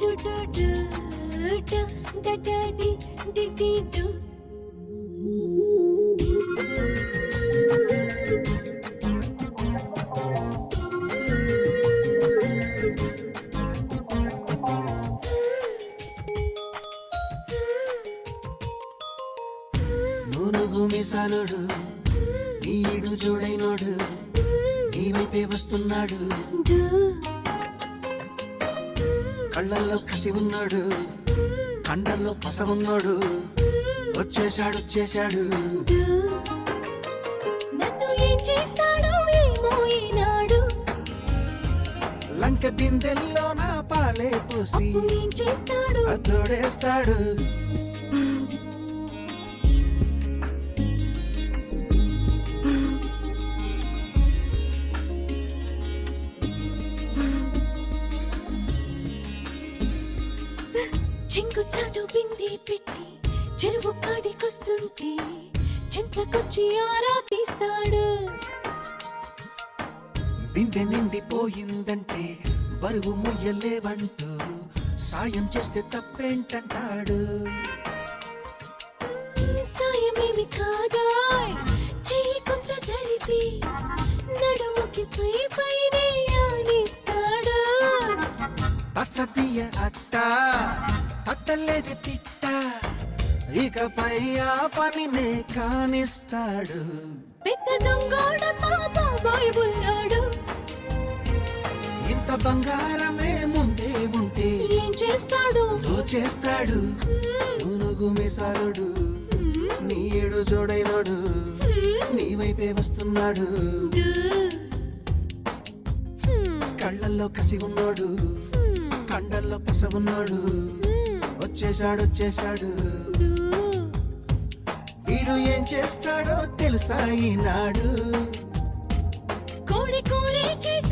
Do do do do డ డ D D D do. నూనుగు మిసాలుడు ఈడు జోడైనోడు నీ వైపే వస్తున్నాడు. డు కళ్ళల్లో కసి ఉన్నాడు, కండల్లో పస ఉన్నాడు. వచ్చేశాడు డు. నన్ను ఏం చేస్తాడో ఏమో ఈనాడు. లంక బిందెల్లో నా పాలే పోసి ఏం చేస్తాడు అద్దోడేస్తాడు. చింగు చాటు బింది పెట్టి చెరువు కాడికొస్తుంటే చింతకొచ్చి ఆరా తీస్తాడు. బిందె నిండిపోయిందంటే బరువు ముయ్యలేవంటూ సాయం చేస్తే తప్పేంటంటాడు. సాయమేమి కాదా చెయ్యి కొంత జరిపి నడుముకి పై పైనే ఆనిస్తాడు. అసతీయ అట్ట అట్టలేదు పిట్ట, ఇకపై ఆ పనినే కానిస్తాడు. పెద్ద దొంగోడ పాప బాయబున్నాడు. ఇంత బంగారమే ముందే ఉంటే ఏం చేస్తాడు దోచేస్తాడు. నూనుగు మిసాలుడు నీడు జోడైనోడు నీ వైపే వస్తున్నాడు. డు. కళ్ళల్లో కసి ఉన్నాడు, కండల్లో పస ఉన్నాడు. వచ్చేశాడు డు. వీడు ఏం చేస్తాడో తెలుసా ఈనాడు. కోడి కూరే చేసి